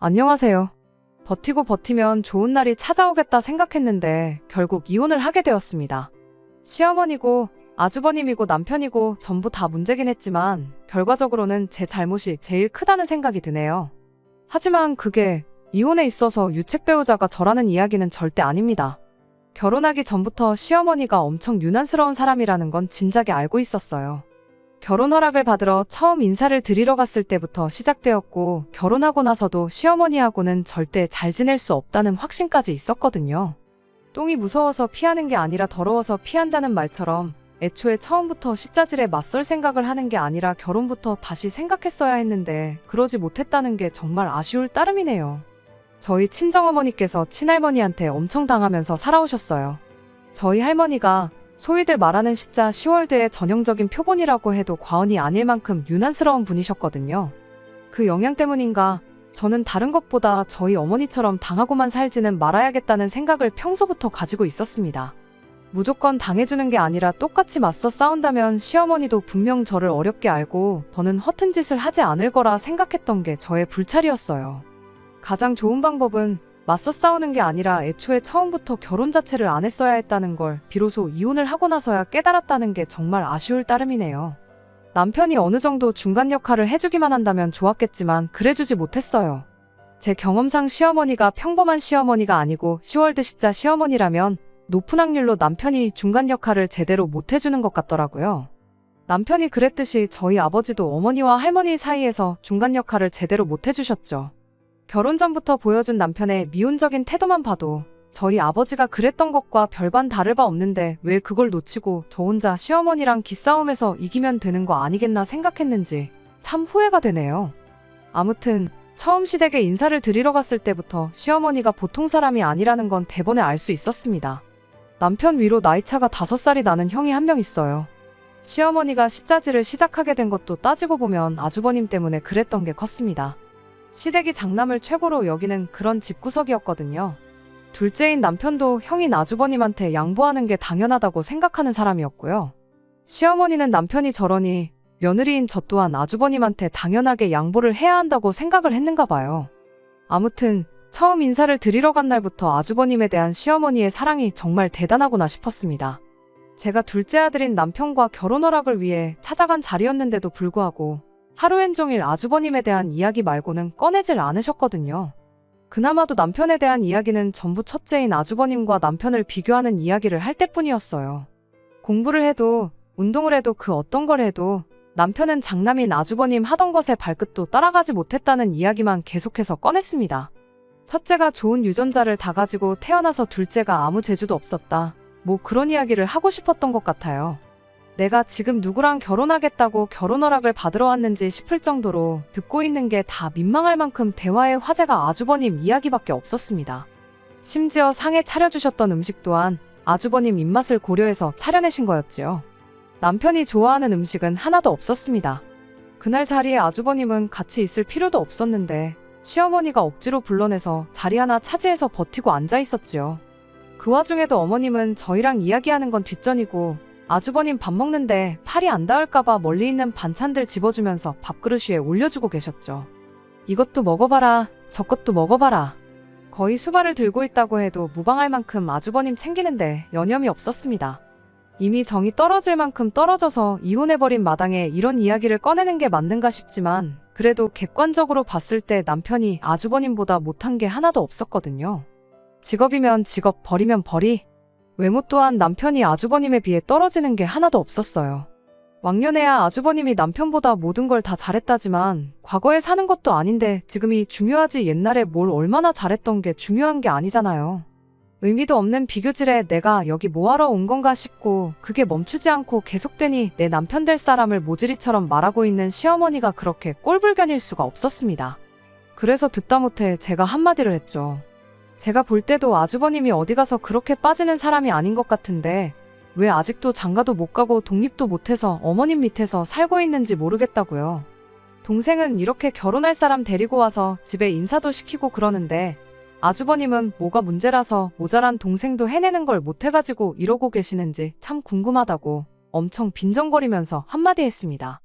안녕하세요. 버티고 버티면 좋은 날이 찾아오겠다 생각했는데 결국 이혼을 하게 되었습니다. 시어머니고 아주버님이고 남편이고 전부 다 문제긴 했지만 결과적으로는 제 잘못이 제일 크다는 생각이 드네요. 하지만 그게 이혼에 있어서 유책 배우자가 저라는 이야기는 절대 아닙니다. 결혼하기 전부터 시어머니가 엄청 유난스러운 사람이라는 건 진작에 알고 있었어요. 결혼 허락을 받으러 처음 인사를 드리러 갔을 때부터 시작되었고 결혼하고 나서도 시어머니하고는 절대 잘 지낼 수 없다는 확신까지 있었거든요. 똥이 무서워서 피하는 게 아니라 더러워서 피한다는 말처럼 애초에 처음부터 시자질에 맞설 생각을 하는 게 아니라 결혼부터 다시 생각했어야 했는데 그러지 못했다는 게 정말 아쉬울 따름이네요. 저희 친정어머니께서 친할머니한테 엄청 당하면서 살아오셨어요. 저희 할머니가 소위들 말하는 시자 10월드의 전형적인 표본이라고 해도 과언이 아닐 만큼 유난스러운 분이셨거든요. 그 영향 때문인가 저는 다른 것보다 저희 어머니처럼 당하고만 살지는 말아야겠다는 생각을 평소부터 가지고 있었습니다. 무조건 당해주는 게 아니라 똑같이 맞서 싸운다면 시어머니도 분명 저를 어렵게 알고 더는 허튼 짓을 하지 않을 거라 생각했던 게 저의 불찰이었어요. 가장 좋은 방법은 맞서 싸우는 게 아니라 애초에 처음부터 결혼 자체를 안 했어야 했다는 걸 비로소 이혼을 하고 나서야 깨달았다는 게 정말 아쉬울 따름이네요. 남편이 어느 정도 중간 역할을 해주기만 한다면 좋았겠지만 그래주지 못했어요. 제 경험상 시어머니가 평범한 시어머니가 아니고 10월드 시자 시어머니라면 높은 확률로 남편이 중간 역할을 제대로 못해주는 것 같더라고요. 남편이 그랬듯이 저희 아버지도 어머니와 할머니 사이에서 중간 역할을 제대로 못해주셨죠. 결혼 전부터 보여준 남편의 미온적인 태도만 봐도 저희 아버지가 그랬던 것과 별반 다를 바 없는데 왜 그걸 놓치고 저 혼자 시어머니랑 기싸움에서 이기면 되는 거 아니겠나 생각했는지 참 후회가 되네요. 아무튼 처음 시댁에 인사를 드리러 갔을 때부터 시어머니가 보통 사람이 아니라는 건 대번에 알 수 있었습니다. 남편 위로 나이차가 5살이 나는 형이 한 명 있어요. 시어머니가 시자질을 시작하게 된 것도 따지고 보면 아주버님 때문에 그랬던 게 컸습니다. 시댁이 장남을 최고로 여기는 그런 집구석이었거든요. 둘째인 남편도 형인 아주버님한테 양보하는 게 당연하다고 생각하는 사람이었고요. 시어머니는 남편이 저러니 며느리인 저 또한 아주버님한테 당연하게 양보를 해야 한다고 생각을 했는가 봐요. 아무튼 처음 인사를 드리러 간 날부터 아주버님에 대한 시어머니의 사랑이 정말 대단하구나 싶었습니다. 제가 둘째 아들인 남편과 결혼 허락을 위해 찾아간 자리였는데도 불구하고 하루엔 종일 아주버님에 대한 이야기 말고는 꺼내질 않으셨거든요. 그나마도 남편에 대한 이야기는 전부 첫째인 아주버님과 남편을 비교하는 이야기를 할 때뿐이었어요. 공부를 해도 운동을 해도 그 어떤 걸 해도 남편은 장남인 아주버님 하던 것에 발끝도 따라가지 못했다는 이야기만 계속해서 꺼냈습니다. 첫째가 좋은 유전자를 다 가지고 태어나서 둘째가 아무 재주도 없었다. 뭐 그런 이야기를 하고 싶었던 것 같아요. 내가 지금 누구랑 결혼하겠다고 결혼 허락을 받으러 왔는지 싶을 정도로 듣고 있는 게 다 민망할 만큼 대화의 화제가 아주버님 이야기밖에 없었습니다. 심지어 상에 차려주셨던 음식 또한 아주버님 입맛을 고려해서 차려내신 거였지요. 남편이 좋아하는 음식은 하나도 없었습니다. 그날 자리에 아주버님은 같이 있을 필요도 없었는데 시어머니가 억지로 불러내서 자리 하나 차지해서 버티고 앉아 있었지요. 그 와중에도 어머님은 저희랑 이야기하는 건 뒷전이고 아주버님 밥 먹는데 팔이 안 닿을까봐 멀리 있는 반찬들 집어주면서 밥그릇 위에 올려주고 계셨죠. 이것도 먹어봐라, 저것도 먹어봐라. 거의 수발을 들고 있다고 해도 무방할 만큼 아주버님 챙기는데 여념이 없었습니다. 이미 정이 떨어질 만큼 떨어져서 이혼해버린 마당에 이런 이야기를 꺼내는 게 맞는가 싶지만 그래도 객관적으로 봤을 때 남편이 아주버님보다 못한 게 하나도 없었거든요. 직업이면 직업, 벌이면 벌이. 외모 또한 남편이 아주버님에 비해 떨어지는 게 하나도 없었어요. 왕년에야 아주버님이 남편보다 모든 걸 다 잘했다지만 과거에 사는 것도 아닌데 지금이 중요하지 옛날에 뭘 얼마나 잘했던 게 중요한 게 아니잖아요. 의미도 없는 비교질에 내가 여기 뭐하러 온 건가 싶고 그게 멈추지 않고 계속되니 내 남편 될 사람을 모질이처럼 말하고 있는 시어머니가 그렇게 꼴불견일 수가 없었습니다. 그래서 듣다 못해 제가 한마디를 했죠. 제가 볼 때도 아주버님이 어디 가서 그렇게 빠지는 사람이 아닌 것 같은데 왜 아직도 장가도 못 가고 독립도 못해서 어머님 밑에서 살고 있는지 모르겠다고요. 동생은 이렇게 결혼할 사람 데리고 와서 집에 인사도 시키고 그러는데 아주버님은 뭐가 문제라서 모자란 동생도 해내는 걸 못해가지고 이러고 계시는지 참 궁금하다고 엄청 빈정거리면서 한마디 했습니다.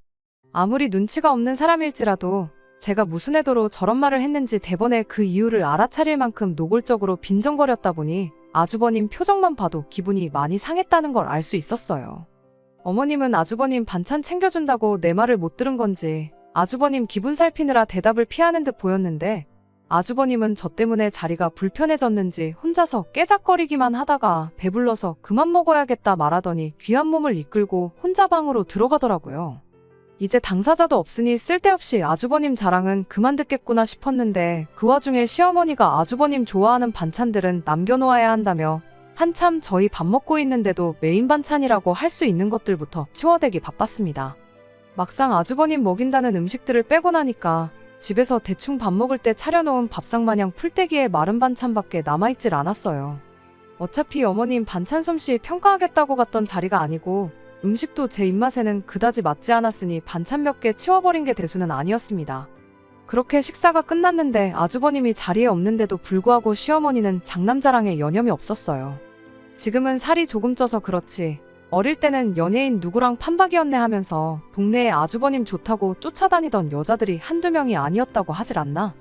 아무리 눈치가 없는 사람일지라도 제가 무슨 애도로 저런 말을 했는지 대번에 그 이유를 알아차릴 만큼 노골적으로 빈정거렸다 보니 아주버님 표정만 봐도 기분이 많이 상했다는 걸 알 수 있었어요. 어머님은 아주버님 반찬 챙겨준다고 내 말을 못 들은 건지 아주버님 기분 살피느라 대답을 피하는 듯 보였는데, 아주버님은 저 때문에 자리가 불편해졌는지 혼자서 깨작거리기만 하다가 배불러서 그만 먹어야겠다 말하더니 귀한 몸을 이끌고 혼자 방으로 들어가더라고요. 이제 당사자도 없으니 쓸데없이 아주버님 자랑은 그만 듣겠구나 싶었는데, 그 와중에 시어머니가 아주버님 좋아하는 반찬들은 남겨놓아야 한다며 한참 저희 밥 먹고 있는데도 메인 반찬이라고 할 수 있는 것들부터 치워대기 바빴습니다. 막상 아주버님 먹인다는 음식들을 빼고 나니까 집에서 대충 밥 먹을 때 차려놓은 밥상 마냥 풀떼기에 마른 반찬밖에 남아있질 않았어요. 어차피 어머님 반찬 솜씨 평가하겠다고 갔던 자리가 아니고 음식도 제 입맛에는 그다지 맞지 않았으니 반찬 몇 개 치워버린 게 대수는 아니었습니다. 그렇게 식사가 끝났는데 아주버님이 자리에 없는데도 불구하고 시어머니는 장남자랑에 여념이 없었어요. 지금은 살이 조금 쪄서 그렇지 어릴 때는 연예인 누구랑 판박이었네 하면서 동네에 아주버님 좋다고 쫓아다니던 여자들이 한두 명이 아니었다고 하질 않나?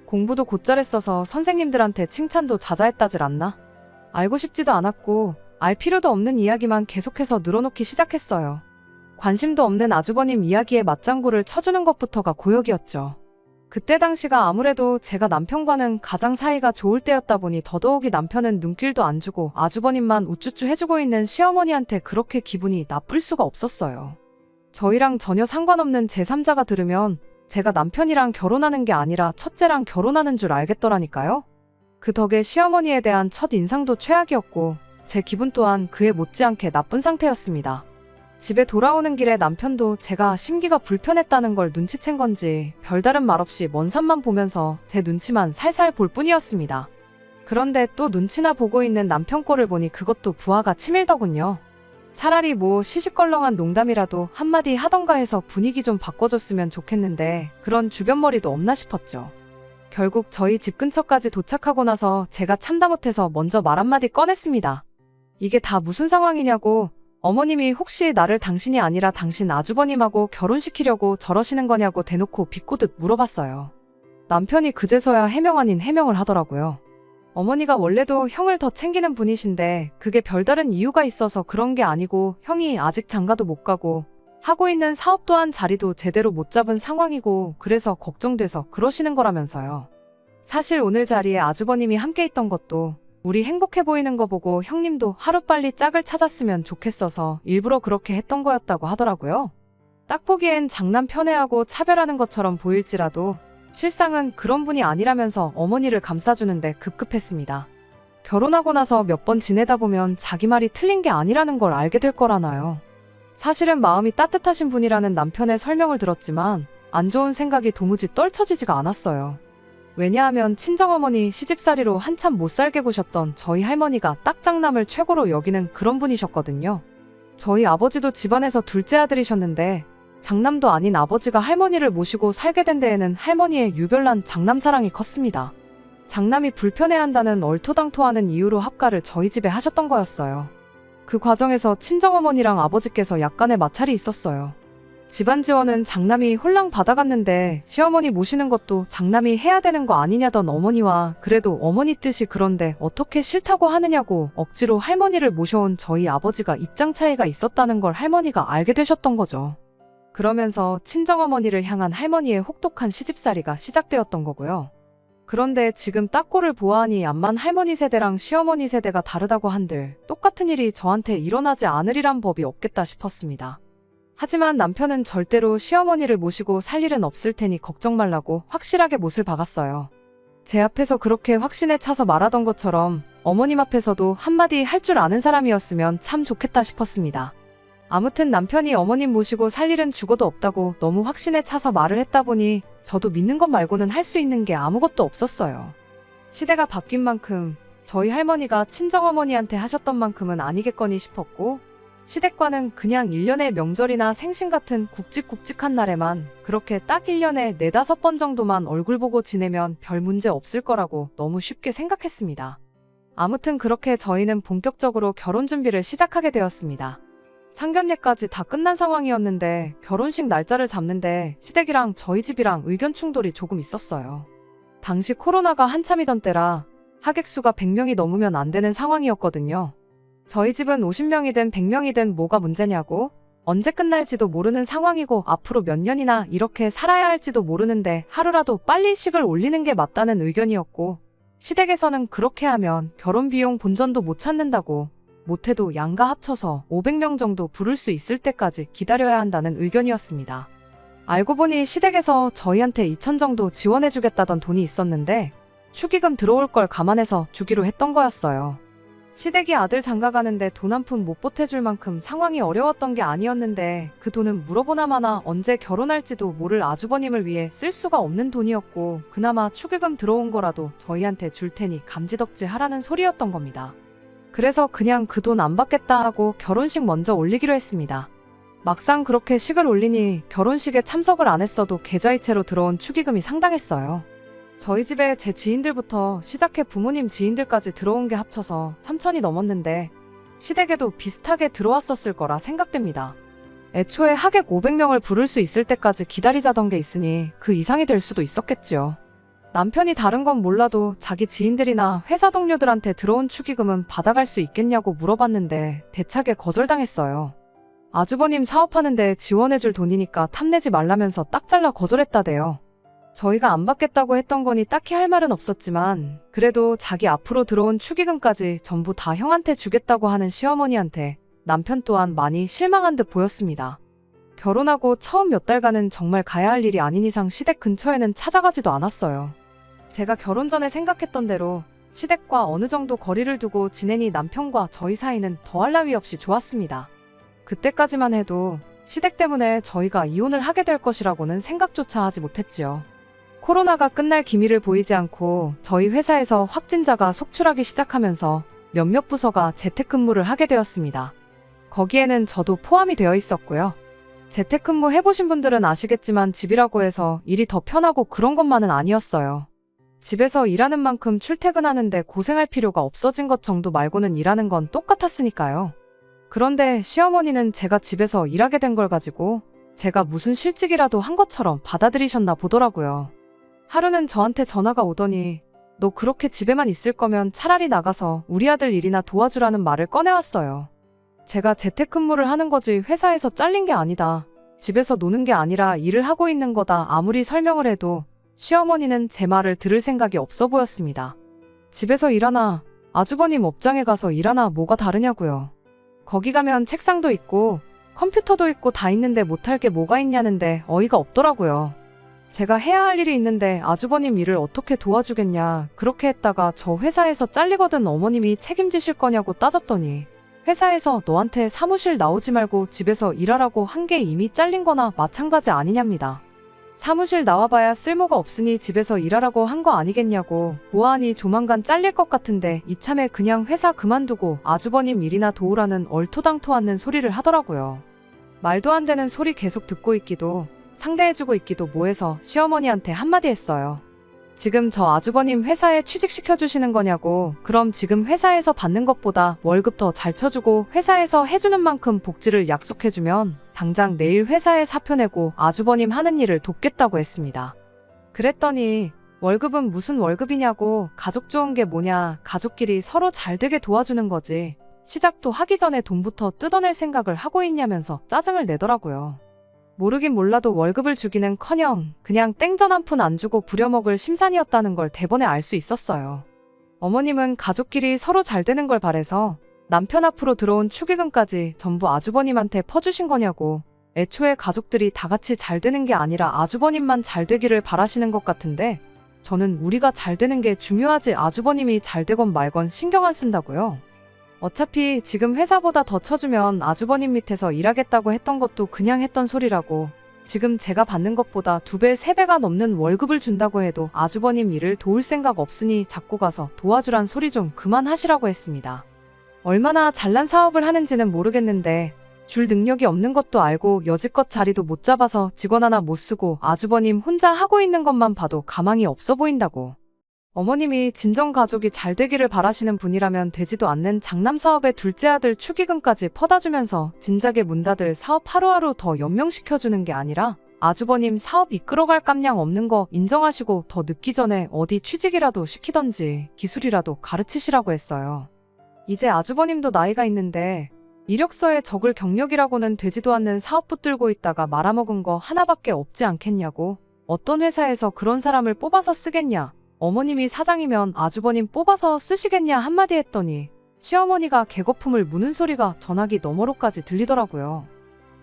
공부도 곧잘 했어서 선생님들한테 칭찬도 자자했다질 않나? 알고 싶지도 않았고 알 필요도 없는 이야기만 계속해서 늘어놓기 시작했어요. 관심도 없는 아주버님 이야기에 맞장구를 쳐주는 것부터가 고역이었죠. 그때 당시가 아무래도 제가 남편과는 가장 사이가 좋을 때였다 보니 더더욱이 남편은 눈길도 안 주고 아주버님만 우쭈쭈 해주고 있는 시어머니한테 그렇게 기분이 나쁠 수가 없었어요. 저희랑 전혀 상관없는 제3자가 들으면 제가 남편이랑 결혼하는 게 아니라 첫째랑 결혼하는 줄 알겠더라니까요. 그 덕에 시어머니에 대한 첫 인상도 최악이었고 제 기분 또한 그에 못지않게 나쁜 상태였습니다. 집에 돌아오는 길에 남편도 제가 심기가 불편했다는 걸 눈치챈 건지 별다른 말 없이 먼 산만 보면서 제 눈치만 살살 볼 뿐이었습니다. 그런데 또 눈치나 보고 있는 남편 꼴을 보니 그것도 부하가 치밀더군요. 차라리 뭐 시시껄렁한 농담이라도 한마디 하던가 해서 분위기 좀 바꿔줬으면 좋겠는데 그런 주변머리도 없나 싶었죠. 결국 저희 집 근처까지 도착하고 나서 제가 참다 못해서 먼저 말 한마디 꺼냈습니다. 이게 다 무슨 상황이냐고, 어머님이 혹시 나를 당신이 아니라 당신 아주버님하고 결혼시키려고 저러시는 거냐고 대놓고 비꼬듯 물어봤어요. 남편이 그제서야 해명 아닌 해명을 하더라고요. 어머니가 원래도 형을 더 챙기는 분이신데 그게 별다른 이유가 있어서 그런 게 아니고 형이 아직 장가도 못 가고 하고 있는 사업 또한 자리도 제대로 못 잡은 상황이고 그래서 걱정돼서 그러시는 거라면서요. 사실 오늘 자리에 아주버님이 함께 있던 것도 우리 행복해 보이는 거 보고 형님도 하루빨리 짝을 찾았으면 좋겠어서 일부러 그렇게 했던 거였다고 하더라고요. 딱 보기엔 장남 편애하고 차별하는 것처럼 보일지라도 실상은 그런 분이 아니라면서 어머니를 감싸주는데 급급했습니다. 결혼하고 나서 몇 번 지내다 보면 자기 말이 틀린 게 아니라는 걸 알게 될 거라나요. 사실은 마음이 따뜻하신 분이라는 남편의 설명을 들었지만 안 좋은 생각이 도무지 떨쳐지지가 않았어요. 왜냐하면 친정어머니 시집살이로 한참 못 살게 구셨던 저희 할머니가 딱 장남을 최고로 여기는 그런 분이셨거든요. 저희 아버지도 집안에서 둘째 아들이셨는데 장남도 아닌 아버지가 할머니를 모시고 살게 된 데에는 할머니의 유별난 장남 사랑이 컸습니다. 장남이 불편해한다는 얼토당토하는 이유로 합가를 저희 집에 하셨던 거였어요. 그 과정에서 친정어머니랑 아버지께서 약간의 마찰이 있었어요. 집안 지원은 장남이 홀랑 받아갔는데 시어머니 모시는 것도 장남이 해야 되는 거 아니냐던 어머니와 그래도 어머니 뜻이 그런데 어떻게 싫다고 하느냐고 억지로 할머니를 모셔온 저희 아버지가 입장 차이가 있었다는 걸 할머니가 알게 되셨던 거죠. 그러면서 친정어머니를 향한 할머니의 혹독한 시집살이가 시작되었던 거고요. 그런데 지금 딱 꼴을 보아하니 암만 할머니 세대랑 시어머니 세대가 다르다고 한들 똑같은 일이 저한테 일어나지 않으리란 법이 없겠다 싶었습니다. 하지만 남편은 절대로 시어머니를 모시고 살 일은 없을 테니 걱정 말라고 확실하게 못을 박았어요. 제 앞에서 그렇게 확신에 차서 말하던 것처럼 어머님 앞에서도 한마디 할 줄 아는 사람이었으면 참 좋겠다 싶었습니다. 아무튼 남편이 어머님 모시고 살 일은 죽어도 없다고 너무 확신에 차서 말을 했다 보니 저도 믿는 것 말고는 할 수 있는 게 아무것도 없었어요. 시대가 바뀐 만큼 저희 할머니가 친정어머니한테 하셨던 만큼은 아니겠거니 싶었고 시댁과는 그냥 1년의 명절이나 생신 같은 굵직굵직한 날에만 그렇게 딱 1년에 4-5번 정도만 얼굴 보고 지내면 별 문제 없을 거라고 너무 쉽게 생각했습니다. 아무튼 그렇게 저희는 본격적으로 결혼 준비를 시작하게 되었습니다. 상견례까지 다 끝난 상황이었는데 결혼식 날짜를 잡는데 시댁이랑 저희 집이랑 의견 충돌이 조금 있었어요. 당시 코로나가 한참이던 때라 하객 수가 100명이 넘으면 안 되는 상황이었거든요. 저희 집은 50명이든 100명이든 뭐가 문제냐고, 언제 끝날지도 모르는 상황이고 앞으로 몇 년이나 이렇게 살아야 할지도 모르는데 하루라도 빨리 식을 올리는 게 맞다는 의견이었고, 시댁에서는 그렇게 하면 결혼 비용 본전도 못 찾는다고, 못해도 양가 합쳐서 500명 정도 부를 수 있을 때까지 기다려야 한다는 의견이었습니다. 알고 보니 시댁에서 저희한테 2천 정도 지원해주겠다던 돈이 있었는데 축의금 들어올 걸 감안해서 주기로 했던 거였어요. 시댁이 아들 장가가는데 돈 한 푼 못 보태줄 만큼 상황이 어려웠던 게 아니었는데 그 돈은 물어보나 마나 언제 결혼할지도 모를 아주버님을 위해 쓸 수가 없는 돈이었고, 그나마 축의금 들어온 거라도 저희한테 줄 테니 감지덕지 하라는 소리였던 겁니다. 그래서 그냥 그 돈 안 받겠다 하고 결혼식 먼저 올리기로 했습니다. 막상 그렇게 식을 올리니 결혼식에 참석을 안 했어도 계좌이체로 들어온 축의금이 상당했어요. 저희 집에 제 지인들부터 시작해 부모님 지인들까지 들어온 게 합쳐서 3천이 넘었는데 시댁에도 비슷하게 들어왔었을 거라 생각됩니다. 애초에 하객 500명을 부를 수 있을 때까지 기다리자던 게 있으니 그 이상이 될 수도 있었겠지요. 남편이 다른 건 몰라도 자기 지인들이나 회사 동료들한테 들어온 축의금은 받아갈 수 있겠냐고 물어봤는데 대차게 거절당했어요. 아주버님 사업하는데 지원해줄 돈이니까 탐내지 말라면서 딱 잘라 거절했다대요. 저희가 안 받겠다고 했던 거니 딱히 할 말은 없었지만 그래도 자기 앞으로 들어온 축의금까지 전부 다 형한테 주겠다고 하는 시어머니한테 남편 또한 많이 실망한 듯 보였습니다. 결혼하고 처음 몇 달간은 정말 가야 할 일이 아닌 이상 시댁 근처에는 찾아가지도 않았어요. 제가 결혼 전에 생각했던 대로 시댁과 어느 정도 거리를 두고 지내니 남편과 저희 사이는 더할 나위 없이 좋았습니다. 그때까지만 해도 시댁 때문에 저희가 이혼을 하게 될 것이라고는 생각조차 하지 못했지요. 코로나가 끝날 기미를 보이지 않고 저희 회사에서 확진자가 속출하기 시작하면서 몇몇 부서가 재택근무를 하게 되었습니다. 거기에는 저도 포함이 되어 있었고요. 재택근무 해보신 분들은 아시겠지만 집이라고 해서 일이 더 편하고 그런 것만은 아니었어요. 집에서 일하는 만큼 출퇴근하는데 고생할 필요가 없어진 것 정도 말고는 일하는 건 똑같았으니까요. 그런데 시어머니는 제가 집에서 일하게 된 걸 가지고 제가 무슨 실직이라도 한 것처럼 받아들이셨나 보더라고요. 하루는 저한테 전화가 오더니 너 그렇게 집에만 있을 거면 차라리 나가서 우리 아들 일이나 도와주라는 말을 꺼내왔어요. 제가 재택근무를 하는 거지 회사에서 잘린 게 아니다. 집에서 노는 게 아니라 일을 하고 있는 거다. 아무리 설명을 해도 시어머니는 제 말을 들을 생각이 없어 보였습니다. 집에서 일하나 아주버님 업장에 가서 일하나 뭐가 다르냐고요. 거기 가면 책상도 있고 컴퓨터도 있고 다 있는데 못할 게 뭐가 있냐는데 어이가 없더라고요. 제가 해야 할 일이 있는데 아주버님 일을 어떻게 도와주겠냐. 그렇게 했다가 저 회사에서 잘리거든 어머님이 책임지실 거냐고 따졌더니 회사에서 너한테 사무실 나오지 말고 집에서 일하라고 한 게 이미 잘린 거나 마찬가지 아니냐입니다. 사무실 나와봐야 쓸모가 없으니 집에서 일하라고 한 거 아니겠냐고. 보아하니 조만간 잘릴 것 같은데 이참에 그냥 회사 그만두고 아주버님 일이나 도우라는 얼토당토 않는 소리를 하더라고요. 말도 안 되는 소리 계속 듣고 있기도 상대해주고 있기도 뭐해서 시어머니한테 한마디 했어요. 지금 저 아주버님 회사에 취직시켜주시는 거냐고. 그럼 지금 회사에서 받는 것보다 월급 더 잘 쳐주고 회사에서 해주는 만큼 복지를 약속해주면 당장 내일 회사에 사표 내고 아주버님 하는 일을 돕겠다고 했습니다. 그랬더니 월급은 무슨 월급이냐고. 가족 좋은 게 뭐냐. 가족끼리 서로 잘 되게 도와주는 거지. 시작도 하기 전에 돈부터 뜯어낼 생각을 하고 있냐면서 짜증을 내더라고요. 모르긴 몰라도 월급을 주기는커녕 그냥 땡전 한 푼 안 주고 부려먹을 심산이었다는 걸 대번에 알 수 있었어요. 어머님은 가족끼리 서로 잘 되는 걸 바래서 남편 앞으로 들어온 축의금까지 전부 아주버님한테 퍼주신 거냐고. 애초에 가족들이 다 같이 잘 되는 게 아니라 아주버님만 잘 되기를 바라시는 것 같은데 저는 우리가 잘 되는 게 중요하지 아주버님이 잘 되건 말건 신경 안 쓴다고요. 어차피 지금 회사보다 더 쳐주면 아주버님 밑에서 일하겠다고 했던 것도 그냥 했던 소리라고. 지금 제가 받는 것보다 2배, 3배가 넘는 월급을 준다고 해도 아주버님 일을 도울 생각 없으니 자꾸 가서 도와주란 소리 좀 그만하시라고 했습니다. 얼마나 잘난 사업을 하는지는 모르겠는데 줄 능력이 없는 것도 알고 여지껏 자리도 못 잡아서 직원 하나 못 쓰고 아주버님 혼자 하고 있는 것만 봐도 가망이 없어 보인다고. 어머님이 진정 가족이 잘 되기를 바라시는 분이라면 되지도 않는 장남 사업에 둘째 아들 축의금까지 퍼다 주면서 진작에 문 닫을 사업 하루하루 더 연명시켜주는 게 아니라 아주버님 사업 이끌어갈 깜냥 없는 거 인정하시고 더 늦기 전에 어디 취직이라도 시키던지 기술이라도 가르치시라고 했어요. 이제 아주버님도 나이가 있는데 이력서에 적을 경력이라고는 되지도 않는 사업 붙들고 있다가 말아먹은 거 하나밖에 없지 않겠냐고. 어떤 회사에서 그런 사람을 뽑아서 쓰겠냐. 어머님이 사장이면 아주버님 뽑아서 쓰시겠냐 한마디 했더니 시어머니가 개거품을 무는 소리가 전화기 너머로까지 들리더라고요.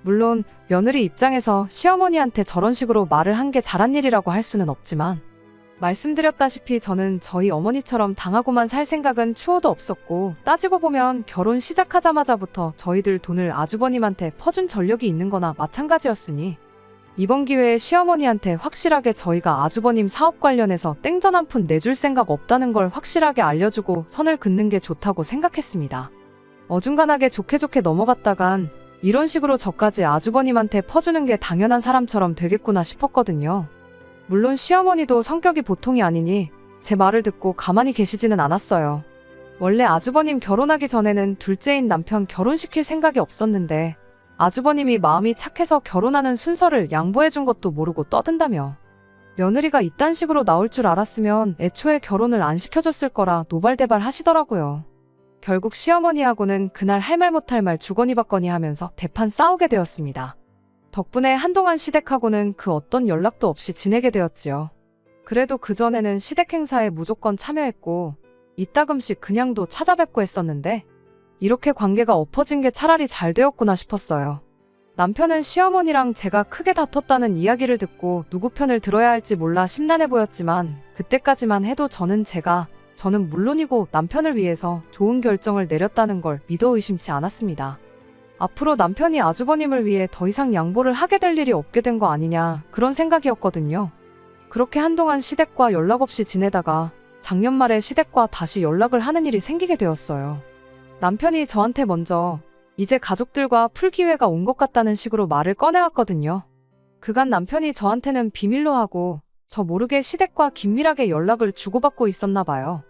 물론 며느리 입장에서 시어머니한테 저런 식으로 말을 한 게 잘한 일이라고 할 수는 없지만 말씀드렸다시피 저는 저희 어머니처럼 당하고만 살 생각은 추호도 없었고 따지고 보면 결혼 시작하자마자부터 저희들 돈을 아주버님한테 퍼준 전력이 있는 거나 마찬가지였으니 이번 기회에 시어머니한테 확실하게 저희가 아주버님 사업 관련해서 땡전 한 푼 내줄 생각 없다는 걸 확실하게 알려주고 선을 긋는 게 좋다고 생각했습니다. 어중간하게 좋게 넘어갔다간 이런 식으로 저까지 아주버님한테 퍼주는 게 당연한 사람처럼 되겠구나 싶었거든요. 물론 시어머니도 성격이 보통이 아니니 제 말을 듣고 가만히 계시지는 않았어요. 원래 아주버님 결혼하기 전에는 둘째인 남편 결혼시킬 생각이 없었는데 아주버님이 마음이 착해서 결혼하는 순서를 양보해준 것도 모르고 떠든다며 며느리가 이딴 식으로 나올 줄 알았으면 애초에 결혼을 안 시켜줬을 거라 노발대발 하시더라고요. 결국 시어머니하고는 그날 할 말 못할 말 주거니 받거니 하면서 대판 싸우게 되었습니다. 덕분에 한동안 시댁하고는 그 어떤 연락도 없이 지내게 되었지요. 그래도 그전에는 시댁 행사에 무조건 참여했고 이따금씩 그냥도 찾아뵙고 했었는데 이렇게 관계가 엎어진 게 차라리 잘 되었구나 싶었어요. 남편은 시어머니랑 제가 크게 다퉜다는 이야기를 듣고 누구 편을 들어야 할지 몰라 심란해 보였지만 그때까지만 해도 저는 물론이고 남편을 위해서 좋은 결정을 내렸다는 걸 믿어 의심치 않았습니다. 앞으로 남편이 아주버님을 위해 더 이상 양보를 하게 될 일이 없게 된 거 아니냐 그런 생각이었거든요. 그렇게 한동안 시댁과 연락 없이 지내다가 작년 말에 시댁과 다시 연락을 하는 일이 생기게 되었어요. 남편이 저한테 먼저 이제 가족들과 풀 기회가 온 것 같다는 식으로 말을 꺼내왔거든요. 그간 남편이 저한테는 비밀로 하고 저 모르게 시댁과 긴밀하게 연락을 주고받고 있었나 봐요.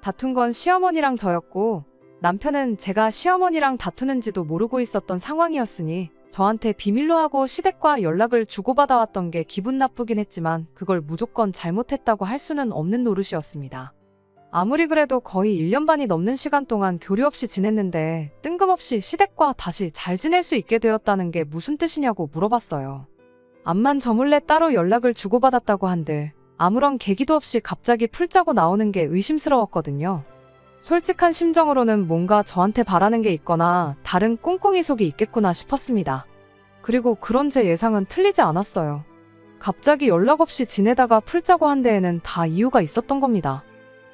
다툰 건 시어머니랑 저였고 남편은 제가 시어머니랑 다투는지도 모르고 있었던 상황이었으니 저한테 비밀로 하고 시댁과 연락을 주고받아왔던 게 기분 나쁘긴 했지만 그걸 무조건 잘못했다고 할 수는 없는 노릇이었습니다. 아무리 그래도 거의 1년 반이 넘는 시간 동안 교류 없이 지냈는데 뜬금없이 시댁과 다시 잘 지낼 수 있게 되었다는 게 무슨 뜻이냐고 물어봤어요. 암만 저 몰래 따로 연락을 주고받았다고 한들 아무런 계기도 없이 갑자기 풀자고 나오는 게 의심스러웠거든요. 솔직한 심정으로는 뭔가 저한테 바라는 게 있거나 다른 꿍꿍이 속이 있겠구나 싶었습니다. 그리고 그런 제 예상은 틀리지 않았어요. 갑자기 연락 없이 지내다가 풀자고 한 데에는 다 이유가 있었던 겁니다.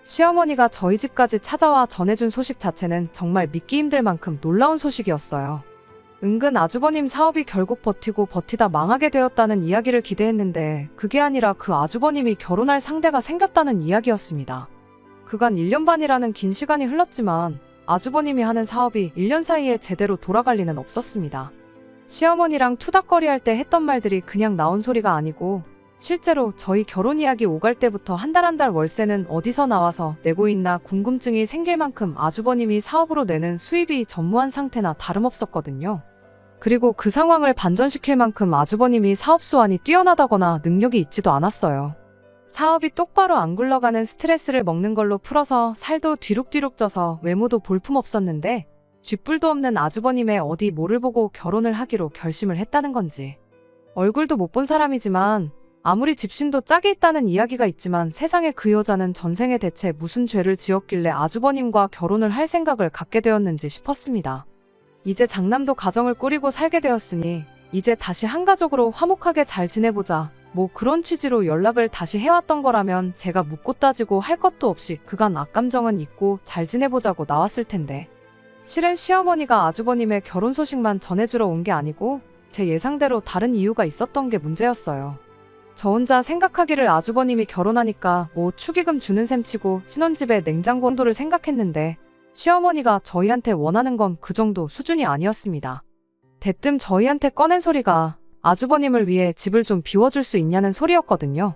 시어머니가 저희 집까지 찾아와 전해준 소식 자체는 정말 믿기 힘들 만큼 놀라운 소식이었어요. 은근 아주버님 사업이 결국 버티고 버티다 망하게 되었다는 이야기를 기대했는데 그게 아니라 그 아주버님이 결혼할 상대가 생겼다는 이야기였습니다. 그간 1년 반이라는 긴 시간이 흘렀지만 아주버님이 하는 사업이 1년 사이에 제대로 돌아갈 리는 없었습니다. 시어머니랑 투닥거리할 때 했던 말들이 그냥 나온 소리가 아니고 실제로 저희 결혼 이야기 오갈 때부터 한 달 한 달 월세는 어디서 나와서 내고 있나 궁금증이 생길 만큼 아주버님이 사업으로 내는 수입이 전무한 상태나 다름없었거든요. 그리고 그 상황을 반전시킬 만큼 아주버님이 사업 수완이 뛰어나다거나 능력이 있지도 않았어요. 사업이 똑바로 안 굴러가는 스트레스를 먹는 걸로 풀어서 살도 뒤룩뒤룩 쪄서 외모도 볼품없었는데 쥐뿔도 없는 아주버님의 어디 뭐를 보고 결혼을 하기로 결심을 했다는 건지. 얼굴도 못 본 사람이지만 아무리 집신도 짝이 있다는 이야기가 있지만 세상에 그 여자는 전생에 대체 무슨 죄를 지었길래 아주버님과 결혼을 할 생각을 갖게 되었는지 싶었습니다. 이제 장남도 가정을 꾸리고 살게 되었으니 이제 다시 한가족으로 화목하게 잘 지내보자. 뭐 그런 취지로 연락을 다시 해왔던 거라면 제가 묻고 따지고 할 것도 없이 그간 악감정은 잊고 잘 지내보자고 나왔을 텐데 실은 시어머니가 아주버님의 결혼 소식만 전해주러 온 게 아니고 제 예상대로 다른 이유가 있었던 게 문제였어요. 저 혼자 생각하기를 아주버님이 결혼하니까 뭐 축의금 주는 셈 치고 신혼집에 냉장고 온도를 생각했는데 시어머니가 저희한테 원하는 건 그 정도 수준이 아니었습니다. 대뜸 저희한테 꺼낸 소리가 아주버님을 위해 집을 좀 비워줄 수 있냐는 소리였거든요.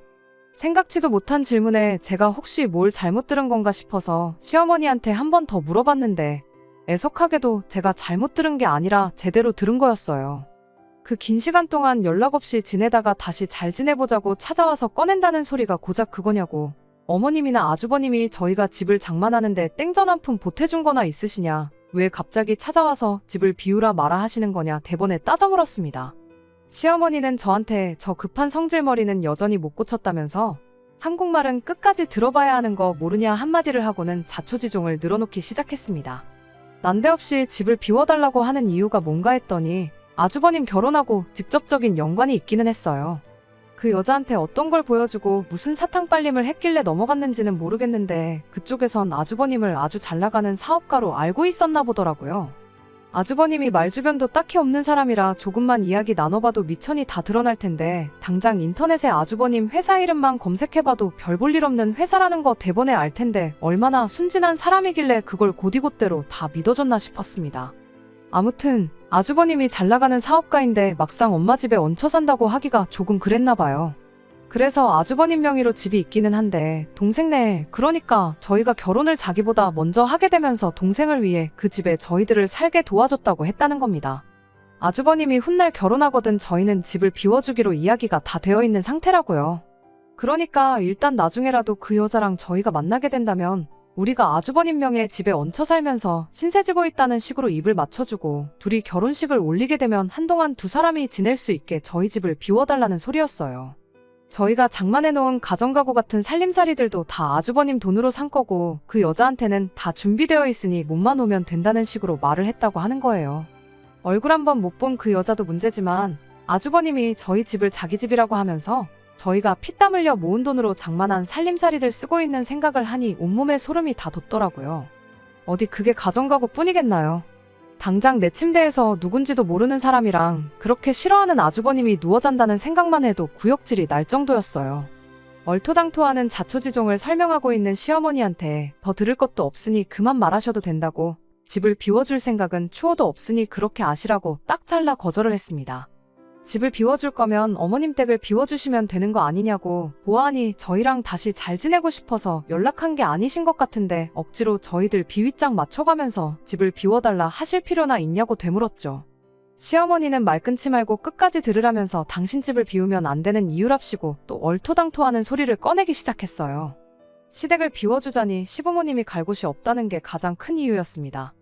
생각지도 못한 질문에 제가 혹시 뭘 잘못 들은 건가 싶어서 시어머니한테 한 번 더 물어봤는데 애석하게도 제가 잘못 들은 게 아니라 제대로 들은 거였어요. 그 긴 시간 동안 연락 없이 지내다가 다시 잘 지내보자고 찾아와서 꺼낸다는 소리가 고작 그거냐고. 어머님이나 아주버님이 저희가 집을 장만하는데 땡전 한 푼 보태준 거나 있으시냐, 왜 갑자기 찾아와서 집을 비우라 마라 하시는 거냐 대번에 따져 물었습니다. 시어머니는 저한테 저 급한 성질머리는 여전히 못 고쳤다면서 한국말은 끝까지 들어봐야 하는 거 모르냐 한마디를 하고는 자초지종을 늘어놓기 시작했습니다. 난데없이 집을 비워달라고 하는 이유가 뭔가 했더니 아주버님 결혼하고 직접적인 연관이 있기는 했어요. 그 여자한테 어떤 걸 보여주고 무슨 사탕 빨림을 했길래 넘어갔는지는 모르겠는데 그쪽에선 아주버님을 아주 잘나가는 사업가로 알고 있었나 보더라고요. 아주버님이 말주변도 딱히 없는 사람이라 조금만 이야기 나눠봐도 미천이 다 드러날 텐데 당장 인터넷에 아주버님 회사 이름만 검색해봐도 별 볼 일 없는 회사라는 거 대번에 알 텐데 얼마나 순진한 사람이길래 그걸 곧이곧대로 다 믿어줬나 싶었습니다. 아무튼 아주버님이 잘나가는 사업가인데 막상 엄마 집에 얹혀 산다고 하기가 조금 그랬나 봐요. 그래서 아주버님 명의로 집이 있기는 한데 동생네, 그러니까 저희가 결혼을 자기보다 먼저 하게 되면서 동생을 위해 그 집에 저희들을 살게 도와줬다고 했다는 겁니다. 아주버님이 훗날 결혼하거든 저희는 집을 비워주기로 이야기가 다 되어 있는 상태라고요. 그러니까 일단 나중에라도 그 여자랑 저희가 만나게 된다면 우리가 아주버님 명의 집에 얹혀 살면서 신세 지고 있다는 식으로 입을 맞춰주고 둘이 결혼식을 올리게 되면 한동안 두 사람이 지낼 수 있게 저희 집을 비워달라는 소리였어요. 저희가 장만해놓은 가정가구 같은 살림살이들도 다 아주버님 돈으로 산 거고 그 여자한테는 다 준비되어 있으니 몸만 오면 된다는 식으로 말을 했다고 하는 거예요. 얼굴 한번 못 본 그 여자도 문제지만 아주버님이 저희 집을 자기 집이라고 하면서 저희가 피땀 흘려 모은 돈으로 장만한 살림살이들 쓰고 있는 생각을 하니 온몸에 소름이 다 돋더라고요. 어디 그게 가정가구 뿐이겠나요? 당장 내 침대에서 누군지도 모르는 사람이랑 그렇게 싫어하는 아주버님이 누워 잔다는 생각만 해도 구역질이 날 정도였어요. 얼토당토하는 자초지종을 설명하고 있는 시어머니한테 더 들을 것도 없으니 그만 말하셔도 된다고, 집을 비워줄 생각은 추호도 없으니 그렇게 아시라고 딱 잘라 거절을 했습니다. 집을 비워줄 거면 어머님 댁을 비워주시면 되는 거 아니냐고 보아하니 저희랑 다시 잘 지내고 싶어서 연락한 게 아니신 것 같은데 억지로 저희들 비윗장 맞춰가면서 집을 비워달라 하실 필요나 있냐고 되물었죠. 시어머니는 말 끊지 말고 끝까지 들으라면서 당신 집을 비우면 안 되는 이유랍시고 또 얼토당토하는 소리를 꺼내기 시작했어요. 시댁을 비워주자니 시부모님이 갈 곳이 없다는 게 가장 큰 이유였습니다.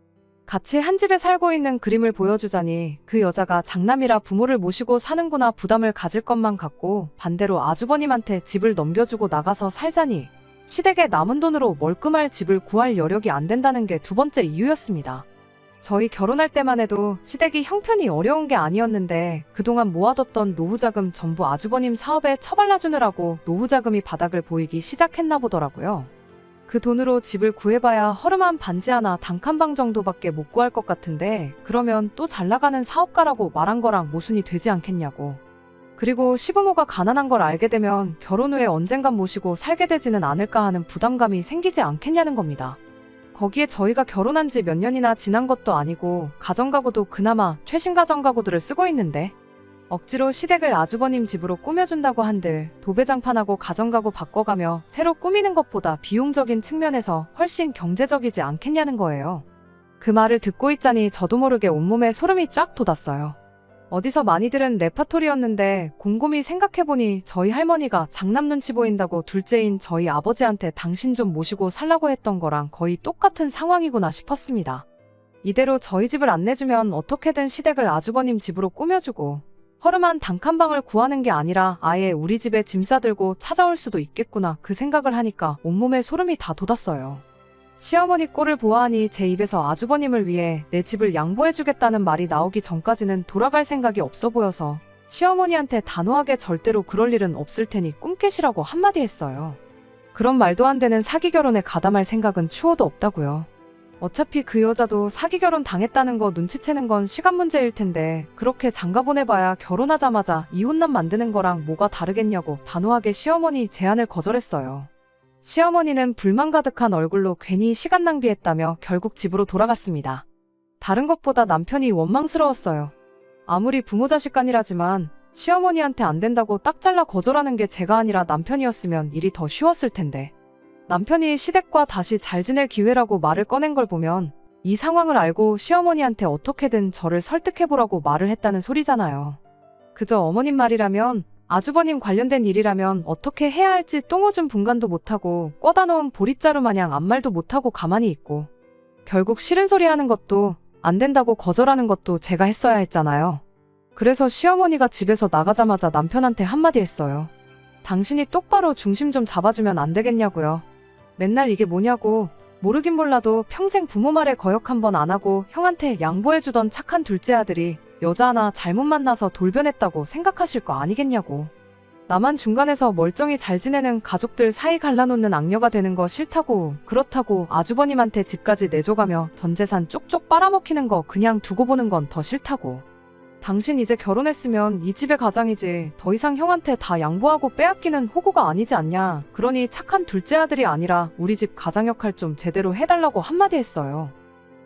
같이 한 집에 살고 있는 그림을 보여주자니 그 여자가 장남이라 부모를 모시고 사는구나 부담을 가질 것만 같고 반대로 아주버님한테 집을 넘겨주고 나가서 살자니 시댁에 남은 돈으로 멀끔할 집을 구할 여력이 안 된다는 게 두 번째 이유였습니다. 저희 결혼할 때만 해도 시댁이 형편이 어려운 게 아니었는데 그동안 모아뒀던 노후자금 전부 아주버님 사업에 처발라주느라고 노후자금이 바닥을 보이기 시작했나 보더라고요. 그 돈으로 집을 구해봐야 허름한 반지 하나 단칸방 정도밖에 못 구할 것 같은데 그러면 또 잘나가는 사업가라고 말한 거랑 모순이 되지 않겠냐고. 그리고 시부모가 가난한 걸 알게 되면 결혼 후에 언젠간 모시고 살게 되지는 않을까 하는 부담감이 생기지 않겠냐는 겁니다. 거기에 저희가 결혼한 지 몇 년이나 지난 것도 아니고 가정가구도 그나마 최신 가정가구들을 쓰고 있는데 억지로 시댁을 아주버님 집으로 꾸며준다고 한들 도배장판하고 가정가구 바꿔가며 새로 꾸미는 것보다 비용적인 측면에서 훨씬 경제적이지 않겠냐는 거예요. 그 말을 듣고 있자니 저도 모르게 온몸에 소름이 쫙 돋았어요. 어디서 많이 들은 레파토리였는데 곰곰이 생각해보니 저희 할머니가 장남 눈치 보인다고 둘째인 저희 아버지한테 당신 좀 모시고 살라고 했던 거랑 거의 똑같은 상황이구나 싶었습니다. 이대로 저희 집을 안 내주면 어떻게든 시댁을 아주버님 집으로 꾸며주고 허름한 단칸방을 구하는 게 아니라 아예 우리 집에 짐 싸들고 찾아올 수도 있겠구나 그 생각을 하니까 온몸에 소름이 다 돋았어요. 시어머니 꼴을 보아하니 제 입에서 아주버님을 위해 내 집을 양보해주겠다는 말이 나오기 전까지는 돌아갈 생각이 없어 보여서 시어머니한테 단호하게 절대로 그럴 일은 없을 테니 꿈깨시라고 한마디 했어요. 그런 말도 안 되는 사기 결혼에 가담할 생각은 추호도 없다고요. 어차피 그 여자도 사기 결혼 당했다는 거 눈치채는 건 시간 문제일 텐데 그렇게 장가보내봐야 결혼하자마자 이혼남 만드는 거랑 뭐가 다르겠냐고 단호하게 시어머니 제안을 거절했어요. 시어머니는 불만 가득한 얼굴로 괜히 시간 낭비했다며 결국 집으로 돌아갔습니다. 다른 것보다 남편이 원망스러웠어요. 아무리 부모 자식 간이라지만 시어머니한테 안 된다고 딱 잘라 거절하는 게 제가 아니라 남편이었으면 일이 더 쉬웠을 텐데. 남편이 시댁과 다시 잘 지낼 기회라고 말을 꺼낸 걸 보면 이 상황을 알고 시어머니한테 어떻게든 저를 설득해보라고 말을 했다는 소리잖아요. 그저 어머님 말이라면, 아주버님 관련된 일이라면 어떻게 해야 할지 똥오줌 분간도 못하고 꿔다 놓은 보릿자루 마냥 아무 말도 못하고 가만히 있고, 결국 싫은 소리 하는 것도 안 된다고 거절하는 것도 제가 했어야 했잖아요. 그래서 시어머니가 집에서 나가자마자 남편한테 한마디 했어요. 당신이 똑바로 중심 좀 잡아주면 안 되겠냐고요. 맨날 이게 뭐냐고. 모르긴 몰라도 평생 부모 말에 거역 한번 안 하고 형한테 양보해주던 착한 둘째 아들이 여자 하나 잘못 만나서 돌변했다고 생각하실 거 아니겠냐고. 나만 중간에서 멀쩡히 잘 지내는 가족들 사이 갈라놓는 악녀가 되는 거 싫다고, 그렇다고 아주버님한테 집까지 내줘가며 전 재산 쪽쪽 빨아먹히는 거 그냥 두고 보는 건 더 싫다고. 당신 이제 결혼했으면 이 집의 가장이지 더 이상 형한테 다 양보하고 빼앗기는 호구가 아니지 않냐. 그러니 착한 둘째 아들이 아니라 우리 집 가장 역할 좀 제대로 해달라고 한마디 했어요.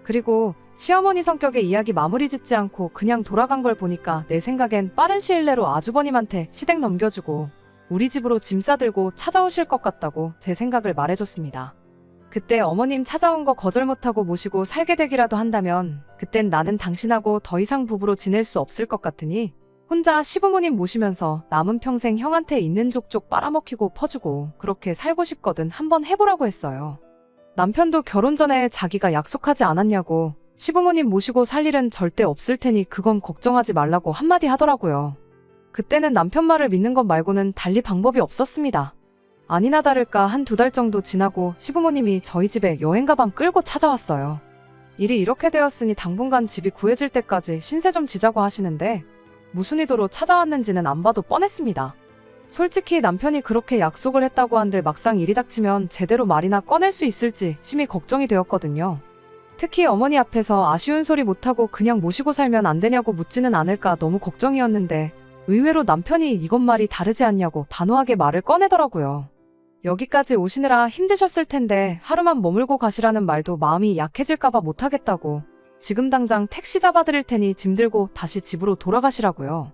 그리고 시어머니 성격에 이야기 마무리 짓지 않고 그냥 돌아간 걸 보니까 내 생각엔 빠른 시일 내로 아주버님한테 시댁 넘겨주고 우리 집으로 짐 싸들고 찾아오실 것 같다고 제 생각을 말해줬습니다. 그때 어머님 찾아온 거 거절 못하고 모시고 살게 되기라도 한다면 그땐 나는 당신하고 더 이상 부부로 지낼 수 없을 것 같으니 혼자 시부모님 모시면서 남은 평생 형한테 있는 족족 빨아먹히고 퍼주고 그렇게 살고 싶거든 한번 해보라고 했어요. 남편도 결혼 전에 자기가 약속하지 않았냐고 시부모님 모시고 살 일은 절대 없을 테니 그건 걱정하지 말라고 한마디 하더라고요. 그때는 남편 말을 믿는 것 말고는 달리 방법이 없었습니다. 아니나 다를까 한 2달 정도 지나고 시부모님이 저희 집에 여행 가방 끌고 찾아왔어요. 일이 이렇게 되었으니 당분간 집이 구해질 때까지 신세 좀 지자고 하시는데 무슨 의도로 찾아왔는지는 안 봐도 뻔했습니다. 솔직히 남편이 그렇게 약속을 했다고 한들 막상 일이 닥치면 제대로 말이나 꺼낼 수 있을지 심히 걱정이 되었거든요. 특히 어머니 앞에서 아쉬운 소리 못하고 그냥 모시고 살면 안 되냐고 묻지는 않을까 너무 걱정이었는데 의외로 남편이 이것 말이 다르지 않냐고 단호하게 말을 꺼내더라고요. 여기까지 오시느라 힘드셨을 텐데 하루만 머물고 가시라는 말도 마음이 약해질까봐 못하겠다고 지금 당장 택시 잡아드릴 테니 짐 들고 다시 집으로 돌아가시라고요.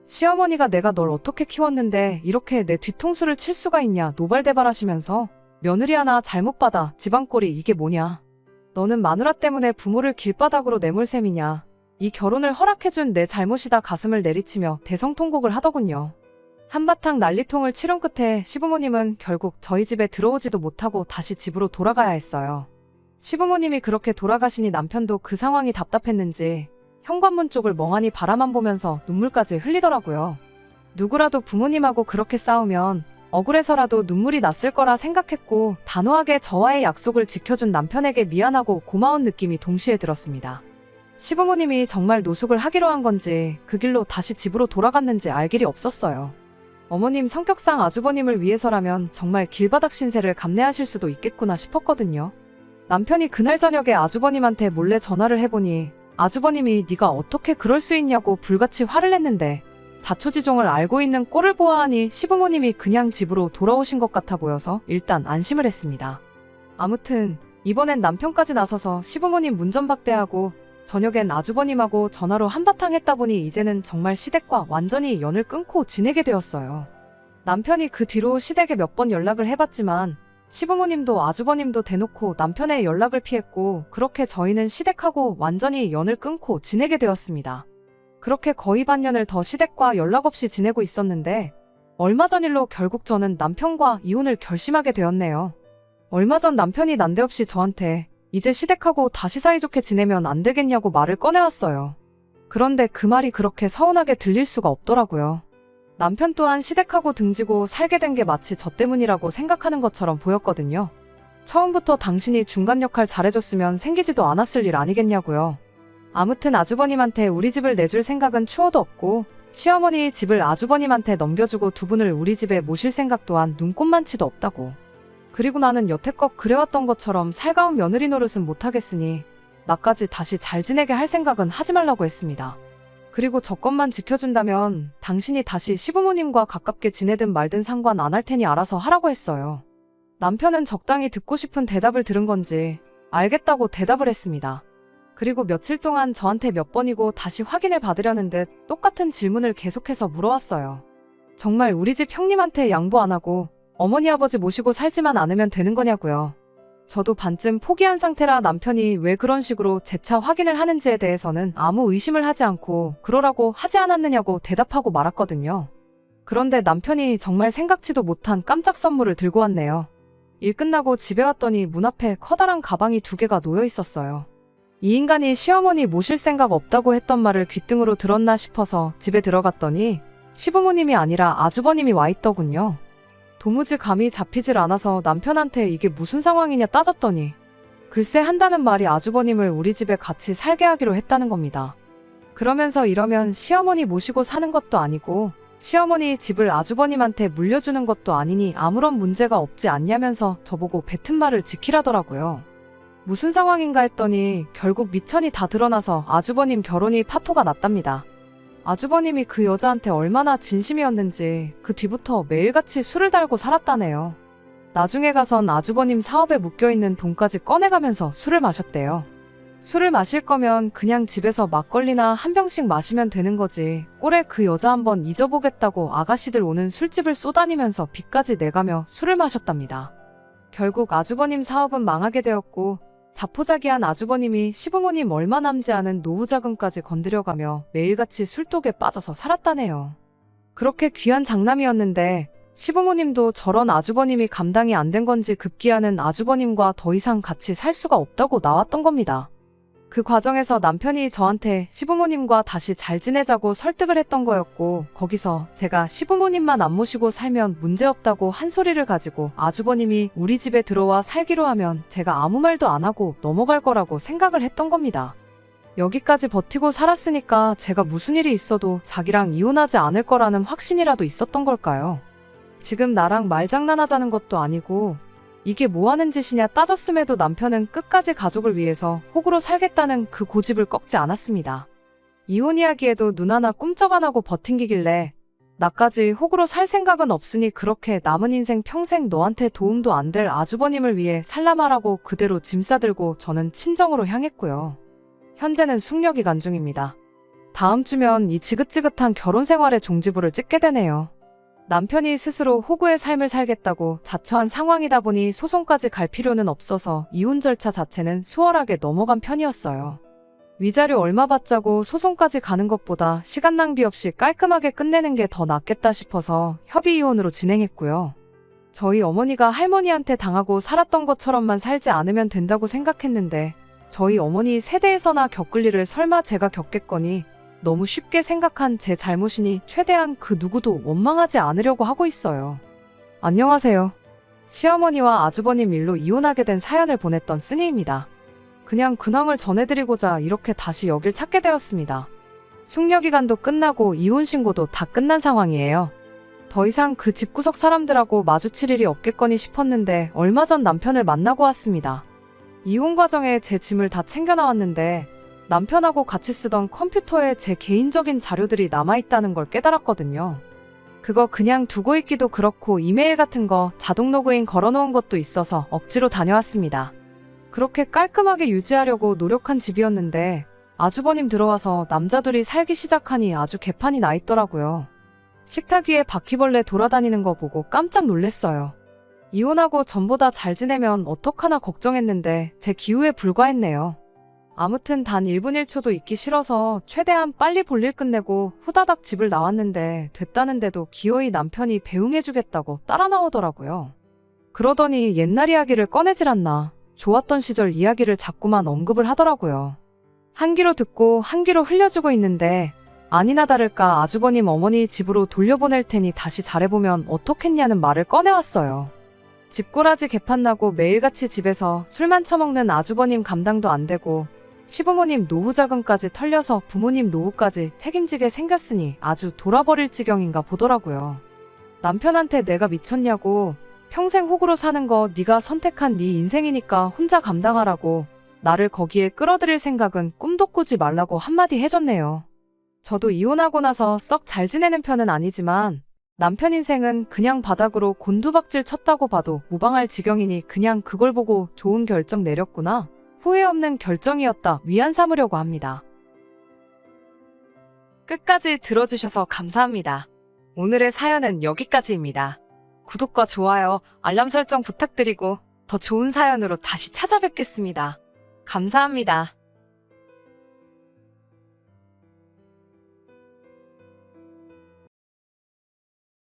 시어머니가 내가 널 어떻게 키웠는데 이렇게 내 뒤통수를 칠 수가 있냐 노발대발하시면서 며느리 하나 잘못 받아 집안꼴이 이게 뭐냐. 너는 마누라 때문에 부모를 길바닥으로 내몰 셈이냐. 이 결혼을 허락해준 내 잘못이다 가슴을 내리치며 대성통곡을 하더군요. 한바탕 난리통을 치른 끝에 시부모님은 결국 저희 집에 들어오지도 못하고 다시 집으로 돌아가야 했어요. 시부모님이 그렇게 돌아가시니 남편도 그 상황이 답답했는지 현관문 쪽을 멍하니 바라만 보면서 눈물까지 흘리더라고요. 누구라도 부모님하고 그렇게 싸우면 억울해서라도 눈물이 났을 거라 생각했고 단호하게 저와의 약속을 지켜준 남편에게 미안하고 고마운 느낌이 동시에 들었습니다. 시부모님이 정말 노숙을 하기로 한 건지 그 길로 다시 집으로 돌아갔는지 알 길이 없었어요. 어머님 성격상 아주버님을 위해서라면 정말 길바닥 신세를 감내하실 수도 있겠구나 싶었거든요. 남편이 그날 저녁에 아주버님한테 몰래 전화를 해보니 아주버님이 네가 어떻게 그럴 수 있냐고 불같이 화를 냈는데 자초지종을 알고 있는 꼴을 보아하니 시부모님이 그냥 집으로 돌아오신 것 같아 보여서 일단 안심을 했습니다. 아무튼 이번엔 남편까지 나서서 시부모님 문전박대하고 저녁엔 아주버님하고 전화로 한바탕 했다 보니 이제는 정말 시댁과 완전히 연을 끊고 지내게 되었어요. 남편이 그 뒤로 시댁에 몇 번 연락을 해봤지만 시부모님도 아주버님도 대놓고 남편의 연락을 피했고 그렇게 저희는 시댁하고 완전히 연을 끊고 지내게 되었습니다. 그렇게 거의 반년을 더 시댁과 연락 없이 지내고 있었는데 얼마 전 일로 결국 저는 남편과 이혼을 결심하게 되었네요. 얼마 전 남편이 난데없이 저한테 이제 시댁하고 다시 사이좋게 지내면 안 되겠냐고 말을 꺼내왔어요. 그런데 그 말이 그렇게 서운하게 들릴 수가 없더라고요. 남편 또한 시댁하고 등지고 살게 된 게 마치 저 때문이라고 생각하는 것처럼 보였거든요. 처음부터 당신이 중간 역할 잘해줬으면 생기지도 않았을 일 아니겠냐고요. 아무튼 아주버님한테 우리 집을 내줄 생각은 추호도 없고 시어머니 집을 아주버님한테 넘겨주고 두 분을 우리 집에 모실 생각 또한 눈꼽만치도 없다고. 그리고 나는 여태껏 그래왔던 것처럼 살가운 며느리 노릇은 못하겠으니 나까지 다시 잘 지내게 할 생각은 하지 말라고 했습니다. 그리고 저 것만 지켜준다면 당신이 다시 시부모님과 가깝게 지내든 말든 상관 안 할 테니 알아서 하라고 했어요. 남편은 적당히 듣고 싶은 대답을 들은 건지 알겠다고 대답을 했습니다. 그리고 며칠 동안 저한테 몇 번이고 다시 확인을 받으려는 듯 똑같은 질문을 계속해서 물어왔어요. 정말 우리 집 형님한테 양보 안 하고 어머니 아버지 모시고 살지만 않으면 되는 거냐고요. 저도 반쯤 포기한 상태라 남편이 왜 그런 식으로 재차 확인을 하는지에 대해서는 아무 의심을 하지 않고 그러라고 하지 않았느냐고 대답하고 말았거든요. 그런데 남편이 정말 생각지도 못한 깜짝 선물을 들고 왔네요. 일 끝나고 집에 왔더니 문 앞에 커다란 가방이 2개가 놓여 있었어요. 이 인간이 시어머니 모실 생각 없다고 했던 말을 귓등으로 들었나 싶어서 집에 들어갔더니 시부모님이 아니라 아주버님이 와 있더군요. 도무지 감이 잡히질 않아서 남편한테 이게 무슨 상황이냐 따졌더니 글쎄 한다는 말이 아주버님을 우리 집에 같이 살게 하기로 했다는 겁니다. 그러면서 이러면 시어머니 모시고 사는 것도 아니고 시어머니 집을 아주버님한테 물려주는 것도 아니니 아무런 문제가 없지 않냐면서 저보고 뱉은 말을 지키라더라고요. 무슨 상황인가 했더니 결국 미천이 다 드러나서 아주버님 결혼이 파토가 났답니다. 아주버님이 그 여자한테 얼마나 진심이었는지 그 뒤부터 매일같이 술을 달고 살았다네요. 나중에 가선 아주버님 사업에 묶여있는 돈까지 꺼내가면서 술을 마셨대요. 술을 마실 거면 그냥 집에서 막걸리나 한 병씩 마시면 되는 거지. 꼴에 그 여자 한번 잊어보겠다고 아가씨들 오는 술집을 쏘다니면서 빚까지 내가며 술을 마셨답니다. 결국 아주버님 사업은 망하게 되었고 자포자기한 아주버님이 시부모님 얼마 남지 않은 노후 자금까지 건드려가며 매일같이 술독에 빠져서 살았다네요. 그렇게 귀한 장남이었는데 시부모님도 저런 아주버님이 감당이 안 된 건지 급기야는 아주버님과 더 이상 같이 살 수가 없다고 나왔던 겁니다. 그 과정에서 남편이 저한테 시부모님과 다시 잘 지내자고 설득을 했던 거였고 거기서 제가 시부모님만 안 모시고 살면 문제없다고 한 소리를 가지고 아주버님이 우리 집에 들어와 살기로 하면 제가 아무 말도 안 하고 넘어갈 거라고 생각을 했던 겁니다. 여기까지 버티고 살았으니까 제가 무슨 일이 있어도 자기랑 이혼하지 않을 거라는 확신이라도 있었던 걸까요? 지금 나랑 말장난하자는 것도 아니고 이게 뭐 하는 짓이냐 따졌음에도 남편은 끝까지 가족을 위해서 호구로 살겠다는 그 고집을 꺾지 않았습니다. 이혼 이야기에도 눈 하나 꿈쩍 안 하고 버팅기길래 나까지 호구로 살 생각은 없으니 그렇게 남은 인생 평생 너한테 도움도 안 될 아주버님을 위해 살라말하고 그대로 짐 싸들고 저는 친정으로 향했고요. 현재는 숙녀 기간 중입니다. 다음 주면 이 지긋지긋한 결혼 생활의 종지부를 찍게 되네요. 남편이 스스로 호구의 삶을 살겠다고 자처한 상황이다 보니 소송까지 갈 필요는 없어서 이혼 절차 자체는 수월하게 넘어간 편이었어요. 위자료 얼마 받자고 소송까지 가는 것보다 시간 낭비 없이 깔끔하게 끝내는 게 더 낫겠다 싶어서 협의 이혼으로 진행했고요. 저희 어머니가 할머니한테 당하고 살았던 것처럼만 살지 않으면 된다고 생각했는데 저희 어머니 세대에서나 겪을 일을 설마 제가 겪겠거니 너무 쉽게 생각한 제 잘못이니 최대한 그 누구도 원망하지 않으려고 하고 있어요. 안녕하세요. 시어머니와 아주버님 일로 이혼하게 된 사연을 보냈던 쓰니입니다. 그냥 근황을 전해드리고자 이렇게 다시 여길 찾게 되었습니다. 숙려 기간도 끝나고 이혼 신고도 다 끝난 상황이에요. 더 이상 그 집구석 사람들하고 마주칠 일이 없겠거니 싶었는데 얼마 전 남편을 만나고 왔습니다. 이혼 과정에 제 짐을 다 챙겨 나왔는데 남편하고 같이 쓰던 컴퓨터에 제 개인적인 자료들이 남아있다는 걸 깨달았거든요. 그거 그냥 두고 있기도 그렇고 이메일 같은 거 자동 로그인 걸어놓은 것도 있어서 억지로 다녀왔습니다. 그렇게 깔끔하게 유지하려고 노력한 집이었는데 아주버님 들어와서 남자들이 살기 시작하니 아주 개판이 나 있더라고요. 식탁 위에 바퀴벌레 돌아다니는 거 보고 깜짝 놀랐어요. 이혼하고 전보다 잘 지내면 어떡하나 걱정했는데 제 기우에 불과했네요. 아무튼 단 1분 1초도 있기 싫어서 최대한 빨리 볼일 끝내고 후다닥 집을 나왔는데 됐다는데도 기어이 남편이 배웅해주겠다고 따라 나오더라고요. 그러더니 옛날 이야기를 꺼내질 않나 좋았던 시절 이야기를 자꾸만 언급을 하더라고요. 한 귀로 듣고 한 귀로 흘려주고 있는데 아니나 다를까 아주버님 어머니 집으로 돌려보낼 테니 다시 잘해보면 어떻겠냐는 말을 꺼내왔어요. 집꼬라지 개판나고 매일같이 집에서 술만 처먹는 아주버님 감당도 안 되고 시부모님 노후 자금까지 털려서 부모님 노후까지 책임지게 생겼으니 아주 돌아버릴 지경인가 보더라고요. 남편한테 내가 미쳤냐고 평생 호구로 사는 거 네가 선택한 네 인생이니까 혼자 감당하라고 나를 거기에 끌어들일 생각은 꿈도 꾸지 말라고 한마디 해줬네요. 저도 이혼하고 나서 썩 잘 지내는 편은 아니지만 남편 인생은 그냥 바닥으로 곤두박질 쳤다고 봐도 무방할 지경이니 그냥 그걸 보고 좋은 결정 내렸구나. 후회 없는 결정이었다 위안 삼으려고 합니다. 끝까지 들어주셔서 감사합니다. 오늘의 사연은 여기까지입니다. 구독과 좋아요, 알람 설정 부탁드리고 더 좋은 사연으로 다시 찾아뵙겠습니다. 감사합니다.